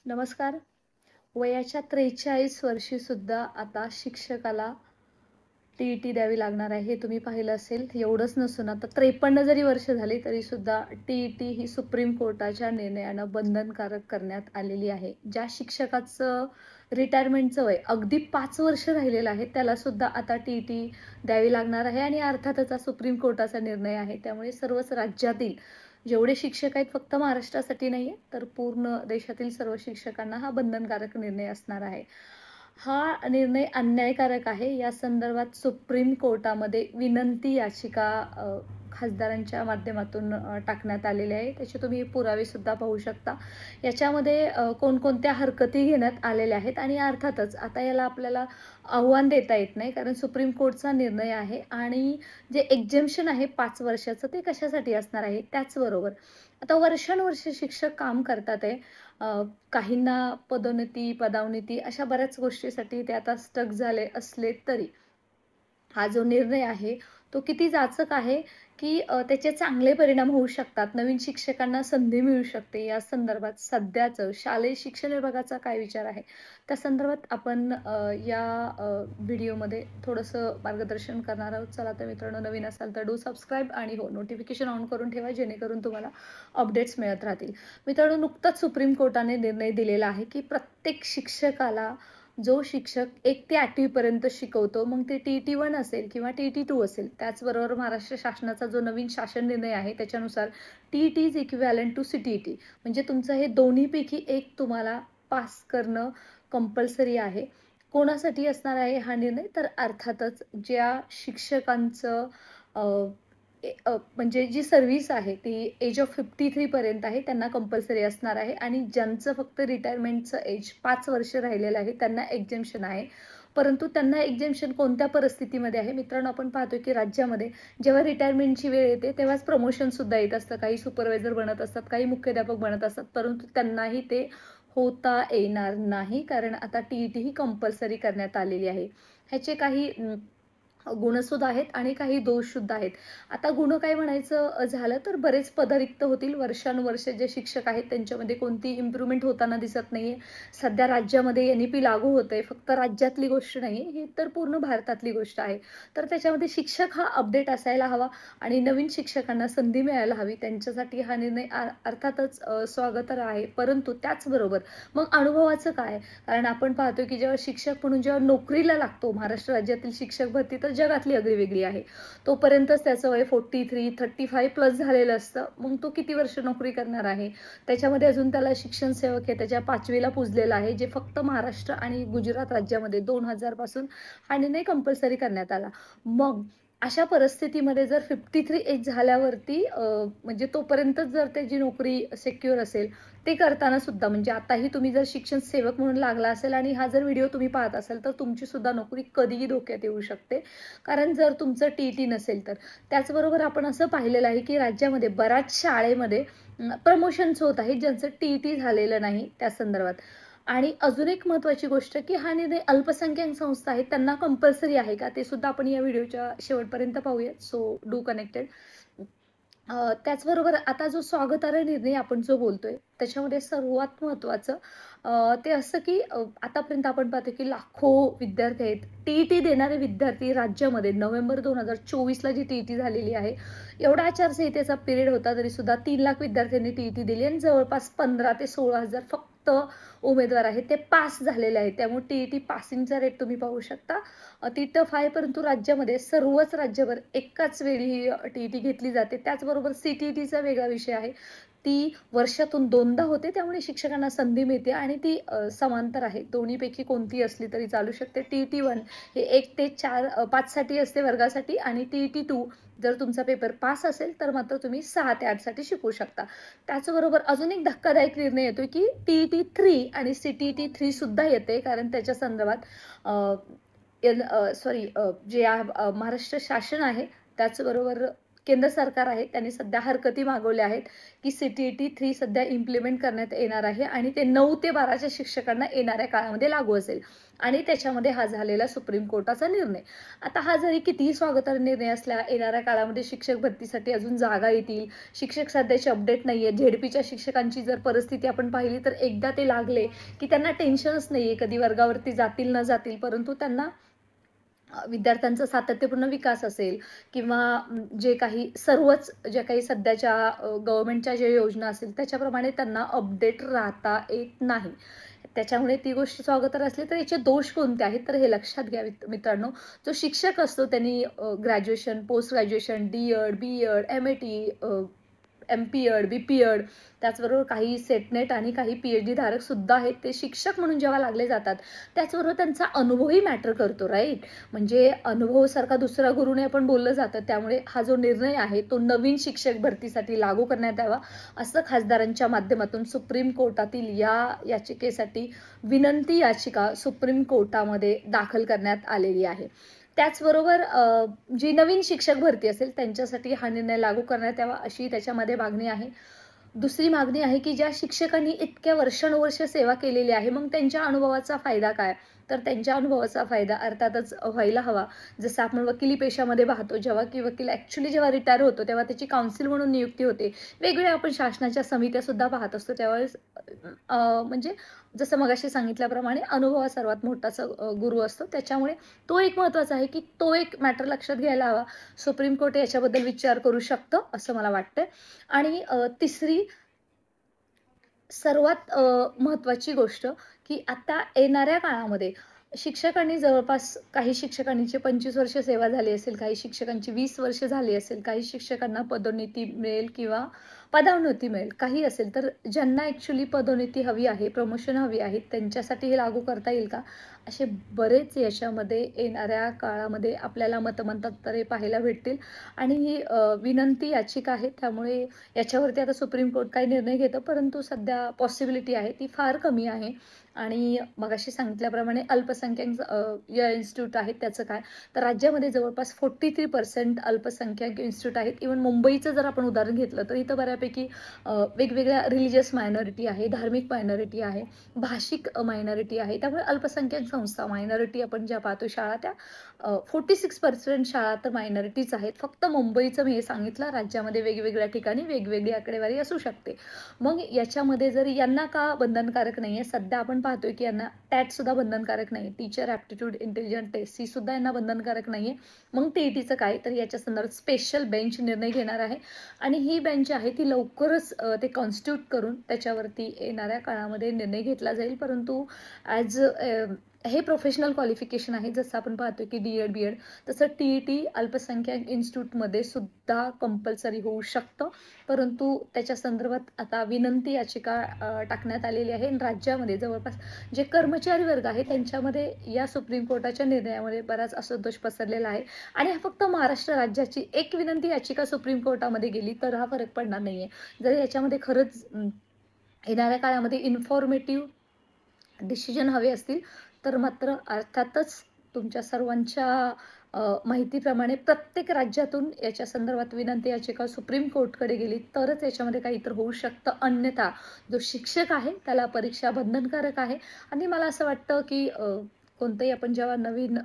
नमस्कार. वयाच्या 43 वर्षी सुद्धा आता शिक्षकाला टी-ई-टी द्यावी लागणार आहे. हे तुम्ही पाहिलं असेल. एवढंच नसून आता 53 जरी वर्ष झाली तरी सुद्धा टी-ई-टी ही सुप्रीम कोर्टाच्या निर्णयानं बंधनकारक करण्यात आलेली आहे. ज्या शिक्षकाचं रिटायरमेंटचं वय अगदी 5 वर्ष राहिलेलं आहे, त्याला सुद्धा आता टी-ई-टी द्यावी लागणार आहे आणि अर्थातच हा सुप्रीम कोर्टाचा निर्णय आहे. त्यामुळे सर्वच राज्यातील जेवढे शिक्षक आहेत, फक्त महाराष्ट्रासाठी नाहीये, तर पूर्ण देशातील सर्व शिक्षकांना हा बंधनकारक निर्णय असणार आहे. हा निर्णय अन्यायकारक आहे. या संदर्भात सुप्रीम कोर्टामध्ये विनंती याचिका खासदारांच्या माध्यमातून टाकण्यात आलेली आहे. त्याचे तुम्ही पुरावे सुद्धा पाहू शकता. याच्यामध्ये कोणकोणत्या हरकती घेण्यात आलेल्या आहेत आणि अर्थातच आता याला आपल्याला आव्हान देता येत नाही, कारण सुप्रीम कोर्टचा निर्णय आहे आणि जे एक्झेम्पशन आहे 5 वर्षाचं ते कशासाठी असणार आहे. त्याचबरोबर आता वर्षानुवर्ष शिक्षक काम करतात आहे. काहींना पदोन्नती अशा बऱ्याच गोष्टीसाठी ते आता स्टक झाले असले तरी हा जो निर्णय आहे तो किती जाचक आहे, की त्याचे चांगले परिणाम होऊ शकतात. नवीन शिक्षकांना संधी मिळू शकते. या संदर्भात सध्याचं शालेय शिक्षण विभागाचा काय विचार आहे, त्या संदर्भात आपण या व्हिडिओमध्ये थोडंसं मार्गदर्शन करणार आहोत. चला तर मित्रांनो, नवीन असाल तर सबस्क्राईब आणि नोटिफिकेशन ऑन करून ठेवा, जेणेकरून तुम्हाला अपडेट्स मिळत राहतील. मित्रांनो, नुकताच सुप्रीम कोर्टाने निर्णय दिलेला आहे, की प्रत्येक शिक्षकाला जो शिक्षक 1 ते 8वी पर्यंत शिकवतो, मग ते टी-ई-टी-1 असेल किंवा टी-ई-टी-2 असेल. त्याचबरोबर महाराष्ट्र शासनाचा जो नवीन शासन निर्णय आहे त्याच्यानुसार TET is equivalent to CTET, म्हणजे तुमचं हे दोन्हीपैकी एक तुम्हाला पास करणं कंपल्सरी आहे. कोणासाठी असणार आहे हा निर्णय, तर अर्थातच ज्या शिक्षकांचं म्हणजे जी सर्व्हिस आहे ती एज ऑफ 53 पर्यंत आहे, त्यांना कंपल्सरी असणार आहे आणि ज्यांचं फक्त रिटायरमेंटचं एज 5 वर्ष राहिलेलं आहे त्यांना एक्झेम्पशन आहे. परंतु त्यांना एक्झेम्पशन कोणत्या परिस्थितीमध्ये आहे मित्रांनो, आपण पाहतोय की राज्यामध्ये जेव्हा रिटायरमेंटची वेळ येते तेव्हाच प्रमोशन सुद्धा येत असतं. काही सुपरवायझर बनत असतात, काही मुख्याध्यापक बनत असतात, परंतु त्यांनाही ते होता येणार नाही, कारण आता टी-ई-टी ही कंपल्सरी करण्यात आलेली आहे. ह्याचे काही गुणसुद्धा आहेत आणि काही दोषसुद्धा आहेत. आता गुण काय म्हणायचं झालं तर बरेच पदं रिक्त होतील. वर्षानुवर्ष जे शिक्षक आहेत त्यांच्यामध्ये कोणती इम्प्रूव्हमेंट होताना दिसत नाहीये. सध्या राज्यामध्ये एन-ई-पी लागू होतंय. फक्त राज्यातली गोष्ट नाही, ही तर पूर्ण भारतातली गोष्ट आहे. तर त्याच्यामध्ये शिक्षक हा अपडेट असायला हवा आणि नवीन शिक्षकांना संधी मिळायला हवी. त्यांच्यासाठी हा निर्णय अर्थातच स्वागतार्ह आहे. परंतु त्याचबरोबर मग अनुभवाचं काय? कारण आपण पाहतो की जेव्हा शिक्षक म्हणून जेव्हा नोकरीला लागतो, महाराष्ट्र राज्यातील शिक्षक भरती तर जगातली अगदी वेगळी आहे. तोपर्यंतच त्याचं वय 43, 35 प्लस झालेलं असतं. मग तो किती वर्ष नोकरी करणार आहे. त्याच्यामध्ये अजून त्याला शिक्षण सेवक हे त्याच्या 5वीला पुजलेलं आहे, जे फक्त महाराष्ट्र आणि गुजरात राज्यामध्ये 2000 पासून हा निर्णय कंपल्सरी करण्यात आला. मग अशा परिस्थितीमध्ये जर 53 एज झाल्यावरती म्हणजे तोपर्यंतच जर त्याची नोकरी सिक्युअर असेल, ते करताना सुद्धा म्हणजे आताही तुम्ही जर शिक्षण सेवक म्हणून लागला असेल आणि हा जर व्हिडिओ तुम्ही पाहत असाल तर तुमची सुद्धा नोकरी कधीही धोक्यात येऊ शकते, कारण जर तुमचं टी-ई-टी नसेल तर. त्याचबरोबर आपण असं पाहिलेलं आहे की राज्यामध्ये बऱ्याच शाळेमध्ये प्रमोशन्स होत आहेत ज्यांचं टी-ई-टी झालेलं नाही त्या संदर्भात. आणि अजून एक महत्त्वाची गोष्ट, की हा निर्णय अल्पसंख्याक संस्था आहेत त्यांना कंपल्सरी आहे का, ते सुद्धा आपण या व्हिडिओच्या शेवटपर्यंत पाहूयात. So do connected. त्याचबरोबर आता जो स्वागतार्ह निर्णय आपण जो बोलतोय त्याच्यामध्ये सर्वात महत्त्वाचं ते असं की आतापर्यंत आपण पाहतो की लाखो विद्यार्थी आहेत. टी-ई-टी देणारे विद्यार्थी राज्यामध्ये नोव्हेंबर 2024ला जी टी-ई-टी झालेली आहे, एवढा आचारसंहितेचा पिरियड होता तरी सुद्धा 3 लाख विद्यार्थ्यांनी टी-ई-टी दिली आणि जवळपास 15 ते 16,000 फक्त उमेदवार आहेत ते पास झालेले आहेत. त्यामुळे टी-ई-टी पासिंगचा रेट तुम्ही पाहू शकता. ती टफ आहे, परंतु राज्यामध्ये सर्वच राज्यभर एकाच वेळी ही टी-ई-टी घेतली जाते. त्याचबरोबर सी-टी-टीचा वेगळा विषय आहे. ती वर्षातून 2दा होते, त्यामुळे शिक्षकांना संधी मिळते आणि ती समांतर आहे. दोन्हीपैकी कोणती असली तरी चालू शकते. टी-ई-टी-1 हे 1 ते 5 साठी असते वर्गासाठी आणि टी-ई-टी-2 जर तुमचा पेपर पास असेल तर मात्र तुम्ही 6 ते 8 साठी शिकू शकता. त्याचबरोबर अजून एक धक्कादायक निर्णय येतो की टी-ई-टी-3 आणि सी-टी-ई-टी-3 सुद्धा येते, कारण त्याच्या संदर्भात जे महाराष्ट्र शासन आहे त्याचबरोबर केंद्र सरकार आहे त्यांनी सध्या हरकती मागवल्या आहेत की CTET 3 सध्या इम्प्लिमेंट करण्यात येणार आहे आणि ते 9 ते 12च्या शिक्षकांना येणाऱ्या काळामध्ये लागू असेल आणि त्याच्यामध्ये हा झालेला सुप्रीम कोर्टाचा निर्णय. आता हा जरी कितीही स्वागतार्ह निर्णय असला, येणाऱ्या काळामध्ये शिक्षक भरतीसाठी अजून जागा येतील, शिक्षक सध्याची अपडेट नाही आहे. झेडपीच्या शिक्षकांची जर परिस्थिती आपण पाहिली तर एकदा ते लागले की त्यांना टेन्शनच नाही आहे कधी वर्गावरती जातील न जातील, परंतु त्यांना विद्यार्थ्यांचा सातत्यपूर्ण विकास असेल किंवा जे काही सर्वच ज्या काही सध्याच्या गव्हर्नमेंटच्या ज्या योजना असतील त्याच्याप्रमाणे त्यांना अपडेट राहता येत नाही. त्याच्यामुळे ती गोष्ट स्वागतार्ह असली तर याचे दोष कोणते आहेत तर हे लक्षात घ्या मित्रांनो. जो शिक्षक असतो त्यांनी graduation, post graduation, DED, BEd, MAT, MPEd, BPEd, त्याचबरोबर काही सेटनेट आणि काही PhD धारक सुद्धा आहेत. ते शिक्षक म्हणून जेव्हा लागले जातात त्याचबरोबर त्यांचा अनुभवही मॅटर करतो, राईट. म्हणजे अनुभवासारखा दुसरा गुरु नाही आपण बोललं जातं. त्यामुळे हा जो निर्णय आहे तो नवीन शिक्षक भरतीसाठी लागू करण्यात यावा असं खासदारांच्या माध्यमातून सुप्रीम कोर्टातील या याचिकेसाठी विनंती याचिका सुप्रीम कोर्टामध्ये दाखल करण्यात आलेली आहे. त्याचबरोबर जी नवीन शिक्षक भरती असेल त्यांच्यासाठी हा निर्णय लागू करण्यात यावा अशी त्याच्यामध्ये मागणी आहे. दुसरी मागणी आहे की ज्या शिक्षकांनी इतक्या वर्षानुवर्ष सेवा केलेली आहे मग त्यांच्या अनुभवाचा फायदा काय, तर त्यांच्या अनुभवाचा फायदा अर्थातच व्हायला हवा. जसं आपण वकिली पेशामध्ये पाहतो, जेव्हा की वकील ॲक्च्युली जेव्हा रिटायर होतो तेव्हा त्याची काउन्सिल म्हणून नियुक्ती होते. वेगवेगळ्या आपण शासनाच्या समित्या सुद्धा पाहत असतो. त्यावेळेस म्हणजे जसं मगाशी सांगितल्याप्रमाणे अनुभव हा सर्वात मोठा गुरु असतो. त्याच्यामुळे तो एक महत्त्वाचा आहे की तो एक मॅटर लक्षात घ्यायला हवा. सुप्रीम कोर्ट याच्याबद्दल विचार करू शकतं असं मला वाटतं. आणि तिसरी सर्वात महत्त्वाची गोष्ट की आता येणाऱ्या काळामध्ये शिक्षकांनी जवळपास काही शिक्षकांची 25 वर्ष सेवा झाली असेल, काही शिक्षकांची 20 वर्ष झाली असेल, काही शिक्षकांना पदोन्नती मिळेल किंवा पदोन्नती मिळेल, काही असेल. तर ज्यांना ॲक्च्युली पदोन्नती हवी आहे, प्रमोशन हवी आहे, त्यांच्यासाठी हे लागू करता येईल का, असे बरेच याच्यामध्ये येणाऱ्या काळामध्ये आपल्याला मतमतांतरे पाहायला भेटतील. आणि ही विनंती याचिका आहे त्यामुळे याच्यावरती आता सुप्रीम कोर्ट काही निर्णय घेतं, परंतु सध्या पॉसिबिलिटी आहे ती फार कमी आहे. आणि मगाशी सांगितल्याप्रमाणे अल्पसंख्याक या इन्स्टिट्यूट आहेत त्याचं काय, तर राज्यामध्ये जवळपास 43% अल्पसंख्याक इन्स्टिट्यूट आहेत. इव्हन मुंबईचं जर आपण उदाहरण घेतलं तर इथं बऱ्यापैकी वेगवेगळ्या रिलिजियस मायनॉरिटी आहे, धार्मिक मायनॉरिटी आहे, भाषिक मायनॉरिटी आहे. त्यामुळे अल्पसंख्याक संस्था मायनॉरिटी आपण ज्या पाहतो शाळा त्या 46% शाळा तर मायनॉरिटीज आहेत. फक्त मुंबईचं मी हे सांगितलं, राज्यामध्ये वेगवेगळ्या ठिकाणी वेगवेगळी आकडेवारी असू शकते. मग याच्यामध्ये जर यांना का बंधनकारक नाही आहे, सध्या आपण पाहतोय की यांना टॅट सुद्धा बंधनकारक नाही, टीचर ॲप्टिट्यूड इंटेलिजंट टेस्ट ही सुद्धा यांना बंधनकारक नाही आहे. मग TETचं काय, तर याच्या संदर्भात स्पेशल बेंच निर्णय घेणार आहे आणि ही बेंच आहे ती लवकरच ते कॉन्स्टिट्यूट करून त्याच्यावरती येणाऱ्या काळामध्ये निर्णय घेतला जाईल. परंतु ॲज हे प्रोफेशनल क्वालिफिकेशन आहे. जसं आपण पाहतो की DED, BEd, तसं TET अल्पसंख्याक इन्स्टिट्यूटमध्ये सुद्धा कंपल्सरी होऊ शकतं. परंतु त्याच्या संदर्भात आता विनंती याचिका टाकण्यात आलेली आहे. राज्यामध्ये जवळपास जे कर्मचारी वर्ग आहे त्यांच्यामध्ये या सुप्रीम कोर्टाच्या निर्णयामुळे बराच असंतोष पसरलेला आहे. आणि फक्त महाराष्ट्र राज्याची एक विनंती याचिका सुप्रीम कोर्टामध्ये गेली तर हा फरक पडणार नाही आहे. जर याच्यामध्ये खरंच येणाऱ्या काळामध्ये इन्फॉर्मेटिव्ह डिसिजन हवे असतील तर मात्र अर्थातच तुमच्या सर्वांच्या माहितीप्रमाणे प्रत्येक राज्यातून याच्या संदर्भात विनंती याचिका सुप्रीम कोर्टकडे गेली तरच याच्यामध्ये काहीतरी होऊ शकतं. अन्यथा जो शिक्षक आहे त्याला परीक्षा बंधनकारक आहे. आणि मला असं वाटतं की कोणतंही आपण जेव्हा नवीन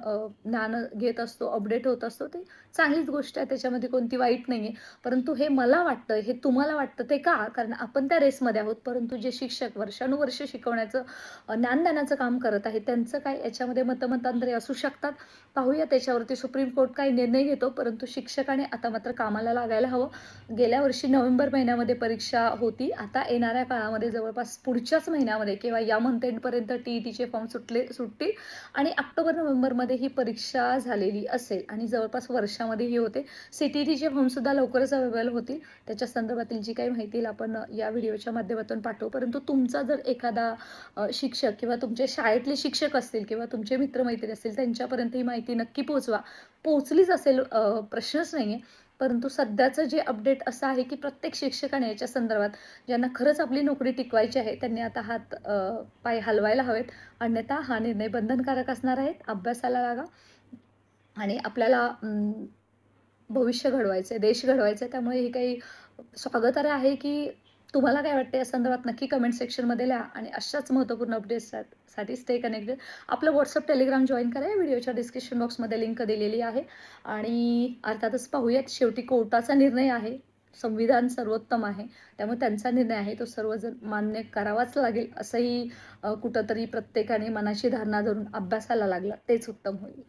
ज्ञान घेत असतो, अपडेट होत असतो, ते चांगलीच गोष्ट आहे, त्याच्यामध्ये कोणती वाईट नाही आहे. परंतु हे मला वाटतं, हे तुम्हाला वाटतं ते का, कारण आपण त्या रेसमध्ये आहोत. परंतु जे शिक्षक वर्षानुवर्ष शिकवण्याचं ज्ञानदानाचं काम करत आहे त्यांचं काय, याच्यामध्ये मतमतांतरे असू शकतात. पाहूया त्याच्यावरती सुप्रीम कोर्ट काही निर्णय घेतो. परंतु शिक्षकाने आता मात्र कामाला लागायला हवं. गेल्या वर्षी नोव्हेंबर महिन्यामध्ये परीक्षा होती. आता येणाऱ्या काळामध्ये जवळपास पुढच्याच महिन्यामध्ये किंवा या मंथ एंडपर्यंत TETचे फॉर्म सुटतील आणि ऑक्टोबर-नोव्हेंबरमध्ये ही परीक्षा झालेली असेल आणि जवळपास वर्षामध्ये ही होते. CTETचे फॉर्मसुद्धा लवकरच अवेलेबल होतील. त्याच्या संदर्भातील जी काही माहिती आपण या व्हिडिओच्या माध्यमातून पाठवू. परंतु तुमचा जर एखादा शिक्षक किंवा तुमचे शाळेतले शिक्षक असतील किंवा तुमचे मित्रमैत्रिणी असतील त्यांच्यापर्यंत ही माहिती नक्की पोहोचवा. पोहोचलीच असेल प्रश्नच नाही आहे. परंतु सध्याचं जे अपडेट असं आहे की प्रत्येक शिक्षकाने याच्या संदर्भात ज्यांना खरंच आपली नोकरी टिकवायची आहे त्यांनी आता हात पाय हलवायला हवेत. अन्यथा हा निर्णय बंधनकारक असणार आहे. अभ्यासाला लागा आणि आपल्याला भविष्य घडवायचं आहे, देश घडवायचा आहे. त्यामुळे हे काही स्वागतार्ह आहे, की तुम्हाला काय वाटतं या संदर्भात नक्की कमेंट सेक्शनमध्ये लिहा आणि अशाच महत्त्वपूर्ण अपडेट्ससाठी स्टे कनेक्टेड. आपलं WhatsApp, Telegram जॉइन करा. या व्हिडिओच्या डिस्क्रिप्शन बॉक्समध्ये लिंक दिलेली आहे आणि अर्थातच पाहूयात शेवटी कोर्टाचा निर्णय आहे. संविधान सर्वोत्तम आहे. त्यामुळे त्यांचा निर्णय आहे तो सर्वजण मान्य करावाच लागेल असंही कुठेतरी प्रत्येकाने मनाची धारणा धरून अभ्यासाला लागला तेच उत्तम होईल.